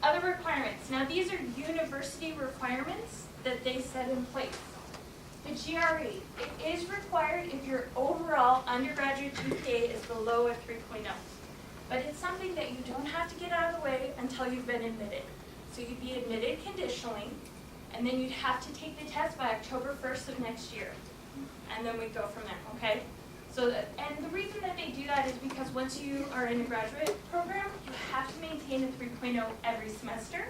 Other requirements. Now these are university requirements that they set in place. The GRE, it is required if your overall undergraduate GPA is below a 3.0. But it's something that you don't have to get out of the way until you've been admitted. So you'd be admitted conditionally, and then you'd have to take the test by October 1st of next year. And then we go from there, okay? So, and the reason that they do that is because once you are in a graduate program, you have to maintain a 3.0 every semester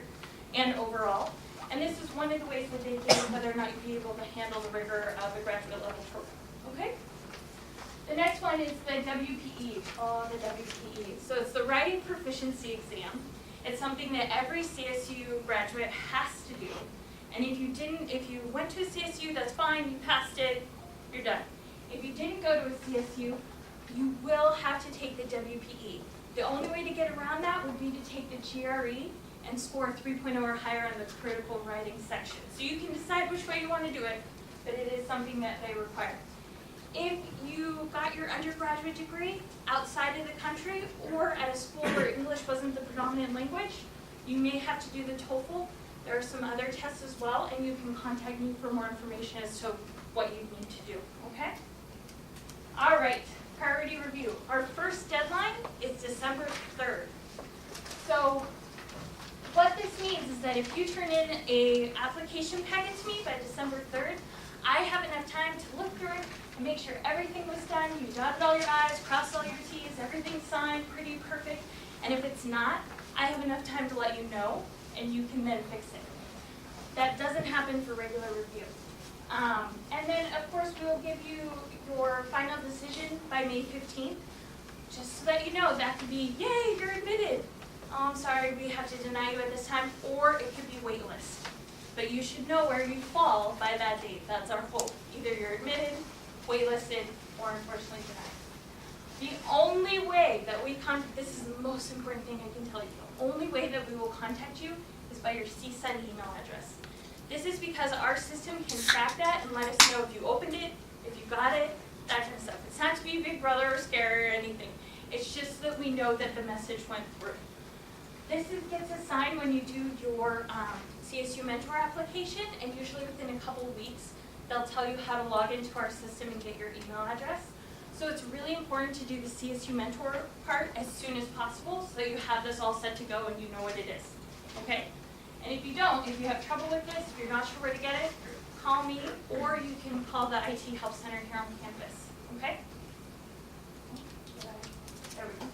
and overall. And this is one of the ways that they gauge whether or not you'll be able to handle the rigor of a graduate level program, okay? The next one is the WPE, the WPE. So it's the Writing Proficiency Exam. It's something that every CSU graduate has to do. And if you went to a CSU, that's fine, you passed it, you're done. If you didn't go to a CSU, you will have to take the WPE. The only way to get around that would be to take the GRE and score a 3.0 or higher on the critical writing section. So you can decide which way you want to do it, but it is something that they require. If you got your undergraduate degree outside of the country or at a school where English wasn't the predominant language, you may have to do the TOEFL. There are some other tests as well, and you can contact me for more information as to what you need to do, okay? All right, priority review. Our first deadline is December 3rd. So what this means is that if you turn in an application packet to me by December 3rd, I have enough time to look through it and make sure everything was done, you dotted all your I's, crossed all your T's, everything's signed, pretty perfect. And if it's not, I have enough time to let you know, and you can then fix it. That doesn't happen for regular review. And then, of course, we will give you your final decision by May 15th, just so that you know that could be, yay, you're admitted. Oh, I'm sorry, we have to deny you at this time, or it could be waitlist. But you should know where you fall by that date. That's our hope. Either you're admitted, waitlisted, or unfortunately denied. The only way that we this is the most important thing I can tell you, the only way that we will contact you is by your CSUN email address. This is because our system can track that and let us know if you opened it, if you got it, that kind of stuff. It's not to be Big Brother or scary or anything. It's just that we know that the message went through. This gets assigned when you do your CSU Mentor application, and usually within a couple of weeks, they'll tell you how to log into our system and get your email address. So it's really important to do the CSU Mentor part as soon as possible so that you have this all set to go and you know what it is, okay? And if you don't, if you have trouble with this, if you're not sure where to get it, call me, or you can call the IT Help Center here on campus, okay? There we go.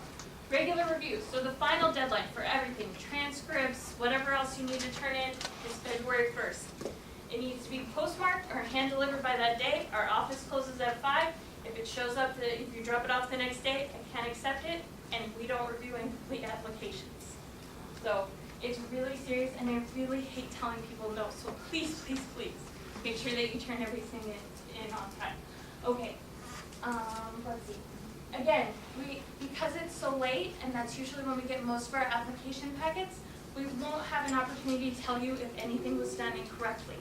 Regular review, so the final deadline for everything, transcripts, whatever else you need to turn in, is February 1st. It needs to be postmarked or hand-delivered by that day. Our office closes at 5. If it shows up, if you drop it off the next day, I can't accept it, and we don't review incomplete applications. So it's really serious, and I really hate telling people no. So please, please, please, make sure that you turn everything in on time. Okay, let's see. Again, because it's so late, and that's usually when we get most of our application packets, we won't have an opportunity to tell you if anything was done incorrectly.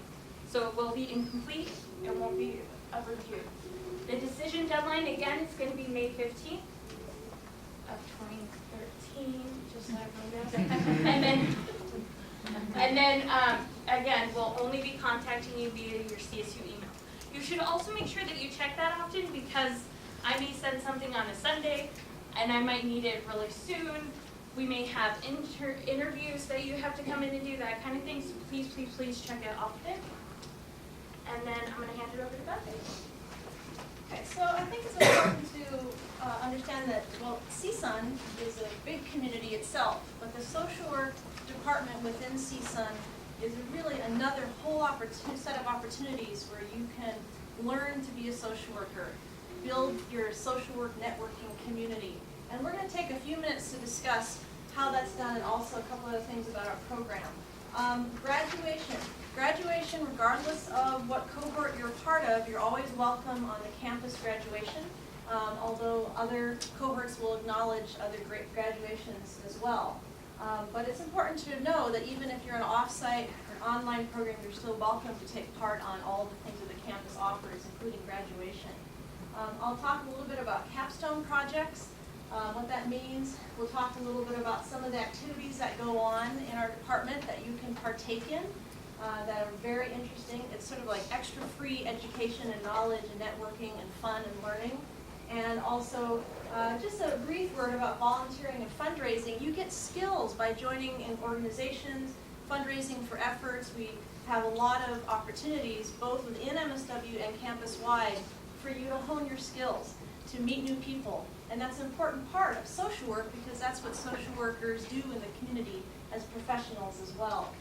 So it will be incomplete, it won't be a review. The decision deadline, again, is going to be May 15th of 2013, just so everyone knows. and then again, we'll only be contacting you via your CSU email. You should also make sure that you check that often, because I may send something on a Sunday, and I might need it really soon. We may have interviews that you have to come in and do, that kind of thing. So please, please, please check it often. And then I'm going to hand it over to Beth. Okay, so I think it's important to understand that, well, CSUN is a big community itself, but the social work department within CSUN is really another whole set of opportunities where you can learn to be a social worker, build your social work networking community. And we're going to take a few minutes to discuss how that's done and also a couple other things about our program. Graduation, regardless of what cohort you're part of, you're always welcome on the campus graduation, although other cohorts will acknowledge other great graduations as well. But it's important to know that even if you're an off-site or online program, you're still welcome to take part on all the things that the campus offers, including graduation. I'll talk a little bit about capstone projects. What that means, we'll talk a little bit about some of the activities that go on in our department that you can partake in that are very interesting. It's sort of like extra free education and knowledge and networking and fun and learning. And also, just a brief word about volunteering and fundraising. You get skills by joining in organizations, fundraising for efforts. We have a lot of opportunities, both within MSW and campus-wide, for you to hone your skills, to meet new people. And that's an important part of social work because that's what social workers do in the community as professionals as well.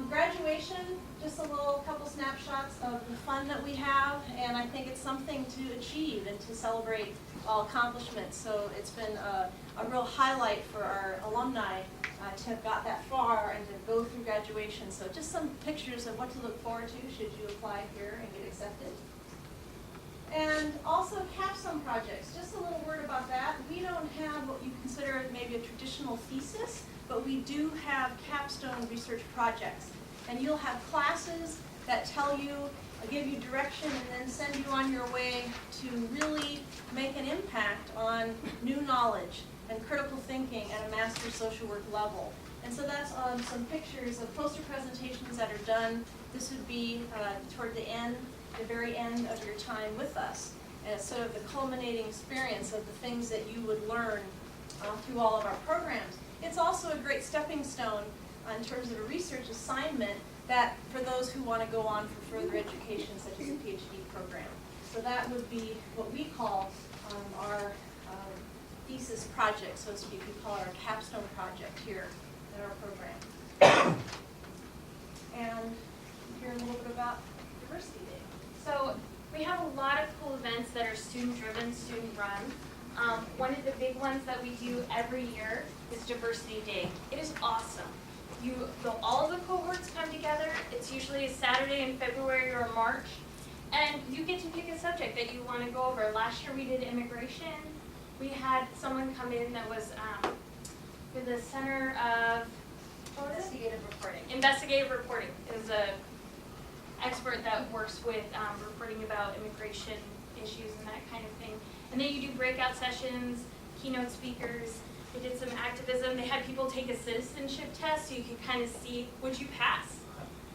Graduation, just a couple snapshots of the fun that we have, and I think it's something to achieve and to celebrate all accomplishments. So it's been a real highlight for our alumni to have got that far and to go through graduation. So just some pictures of what to look forward to should you apply here and get accepted. And also capstone projects, just a little word about that. We don't have what you consider maybe a traditional thesis, but we do have capstone research projects. And you'll have classes that tell you, give you direction, and then send you on your way to really make an impact on new knowledge and critical thinking at a master social work level. And so that's some pictures of poster presentations that are done. This would be toward the end, the very end of your time with us. And it's sort of the culminating experience of the things that you would learn through all of our programs. It's also a great stepping stone in terms of a research assignment that for those who want to go on for further education, such as a PhD program. So that would be what we call our thesis project, so to speak. We call it our capstone project here in our program. And hear a little bit about Diversity Day. So we have a lot of cool events that are student-driven, student-run. One of the big ones that we do every year is Diversity Day. It is awesome. All of the cohorts come together. It's usually a Saturday in February or March, and you get to pick a subject that you want to go over. Last year we did immigration. We had someone come in that was with the Center of Investigative Reporting. Investigative Reporting. It was a expert that works with reporting about immigration issues and that kind of thing. And then you do breakout sessions, keynote speakers. They did some activism. They had people take a citizenship test so you could kind of see, would you pass?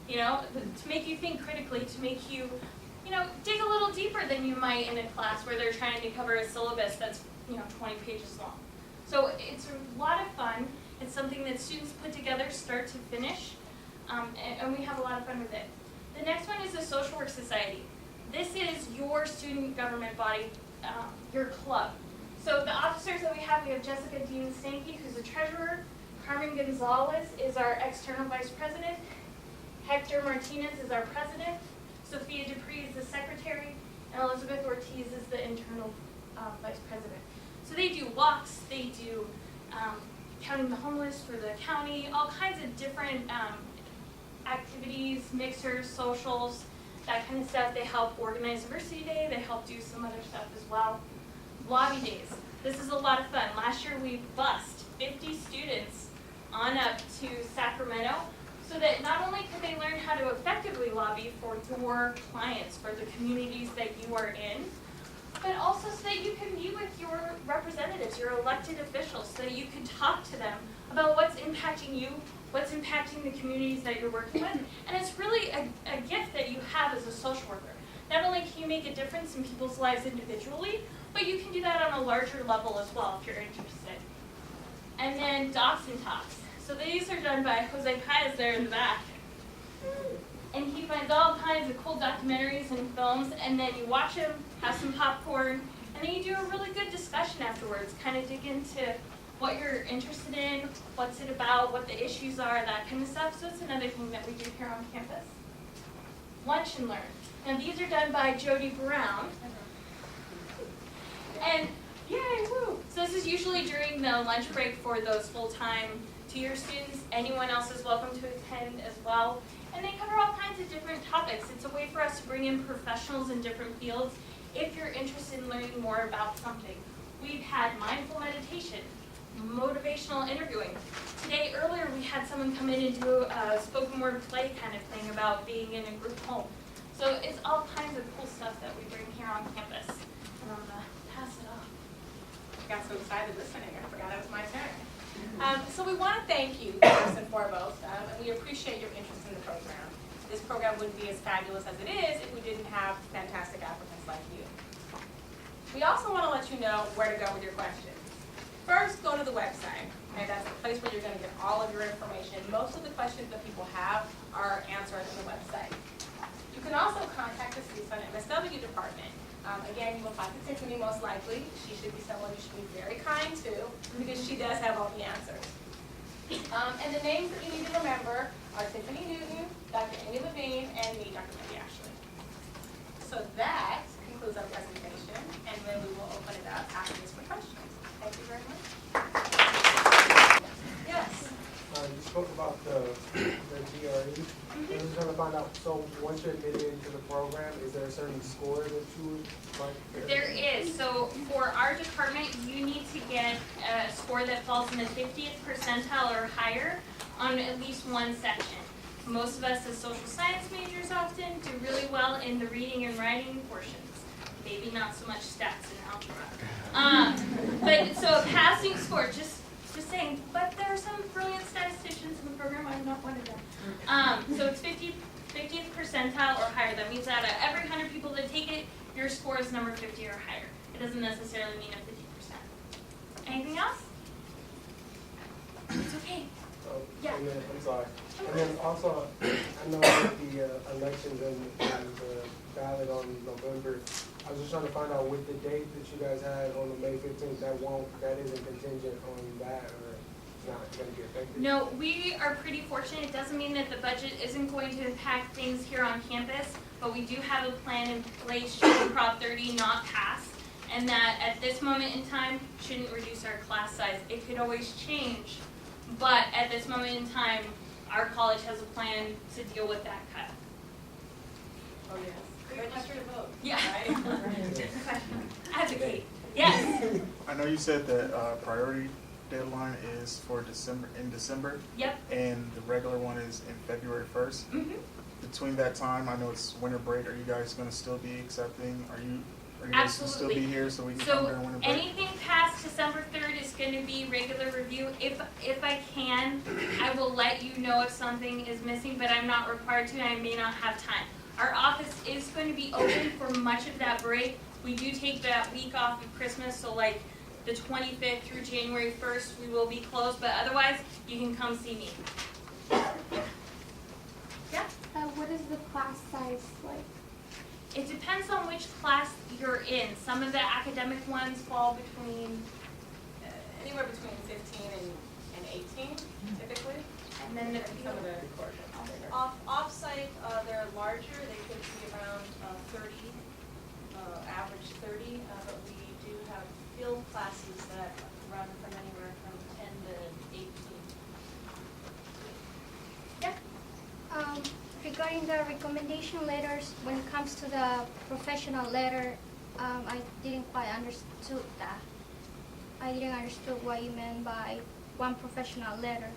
You know, to make you think critically, to make you, dig a little deeper than you might in a class where they're trying to cover a syllabus that's, 20 pages long. So it's a lot of fun. It's something that students put together start to finish, and we have a lot of fun with it. The next one is the Social Work Society. This is your student government body, your club. So the officers that we have Jessica Dean Stanky, who's the treasurer. Carmen Gonzalez is our external vice president. Hector Martinez is our president. Sophia Dupree is the secretary. And Elizabeth Ortiz is the internal vice president. So they do walks, they do counting the homeless for the county, all kinds of different activities, mixers, socials, that kind of stuff. They help organize Diversity Day. They help do some other stuff as well. Lobby days. This is a lot of fun. Last year we bussed 50 students on up to Sacramento so that not only could they learn how to effectively lobby for your clients, for the communities that you are in, but also so that you can meet with your representatives, your elected officials, so that you can talk to them about what's impacting you, what's impacting the communities that you're working with. And it's really a gift that you have as a social worker. Not only can you make a difference in people's lives individually, but you can do that on a larger level as well if you're interested. And then Docs and Talks. So these are done by Jose Paez there in the back. And he finds all kinds of cool documentaries and films, and then you watch them, have some popcorn, and then you do a really good discussion afterwards, kind of dig into what you're interested in, what's it about, what the issues are, that kind of stuff. So it's another thing that we do here on campus. Lunch and Learn. Now these are done by Jody Brown. And yay, woo! So this is usually during the lunch break for those full-time 2-year students. Anyone else is welcome to attend as well. And they cover all kinds of different topics. It's a way for us to bring in professionals in different fields if you're interested in learning more about something. We've had mindful meditation, motivational interviewing. Today, earlier, we had someone come in and do a spoken word play kind of thing about being in a group home. So it's all kinds of cool stuff that we bring here on campus. And I'm going to pass it off. got so excited listening, I forgot it was my turn. So we want to thank you first and foremost, and we appreciate your interest in the program. This program wouldn't be as fabulous as it is if we didn't have fantastic applicants like you. We also want to let you know where to go with your questions. First, go to the website. Okay, that's the place where you're going to get all of your information. Most of the questions that people have are answered on the website. You can also contact the CSUN MSW department. Again, you will talk to Tiffany most likely. She should be someone you should be very kind to because she does have all the answers. And the names that you need to remember are Tiffany Newton, Dr. Amy Levine, and me, Dr. Wendy Ashley. So that concludes our presentation, and then we will open it up after this for questions. Thank you very much. Yes. You spoke about the GRE. I was trying to find out, so once you're admitted into the program, is there a certain score that you would like? There is. So for our department, you need to get a score that falls in the 50th percentile or higher on at least one section. Most of us as social science majors often do really well in the reading and writing portions. Maybe not so much stats and algebra. But so a passing score, just saying, but there are some brilliant statisticians in the program, I'm not one of them. So it's 50th percentile or higher. That means out of every 100 people that take it, your score is number 50 or higher. It doesn't necessarily mean a 50%. Anything else? It's okay. Yeah. And then, I'm sorry. And then also, I know with the elections and the ballot on November, I was just trying to find out with the date that you guys had on the May 15th, that isn't contingent on that, or it's not going to be affected? No, we are pretty fortunate. It doesn't mean that the budget isn't going to impact things here on campus, but we do have a plan in place should Prop 30 not pass, and that at this moment in time shouldn't reduce our class size. It could always change, but at this moment in time, our college has a plan to deal with that cut. Oh, yes. Register to vote. Yeah. Right? Advocate. Yes. I know you said that priority deadline is for December. Yep. And the regular one is in February 1st. Mm-hmm. Between that time, I know it's winter break. Are you guys going to still be accepting? Are you guys going to still be here so we can come during winter break? Anything past December 3rd is going to be regular review. If I can, I will let you know if something is missing, but I'm not required to and I may not have time. Our office is going to be open for much of that break. We do take that week off of Christmas, so like the 25th through January 1st, we will be closed, but otherwise, you can come see me. Yeah? What is the class size like? It depends on which class you're in. Some of the academic ones fall between, Anywhere between 15 and 18, typically. and then the Some of the Off-site, they're larger, they could be around 30, average 30, but we do have field classes that run from anywhere from 10 to 18. Yeah. Regarding the recommendation letters, when it comes to the professional letter, I didn't quite understood that. I didn't understand what you meant by one professional letter.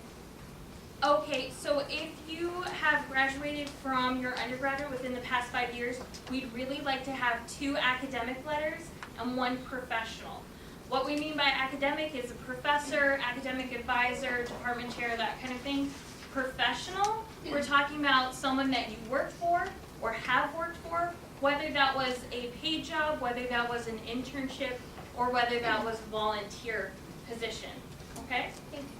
Okay, so if you have graduated from your undergraduate within the past 5 years, we'd really like to have 2 academic letters and 1 professional. What we mean by academic is a professor, academic advisor, department chair, that kind of thing. Professional, we're talking about someone that you worked for or have worked for, whether that was a paid job, whether that was an internship, or whether that was a volunteer position. Okay? Thank you.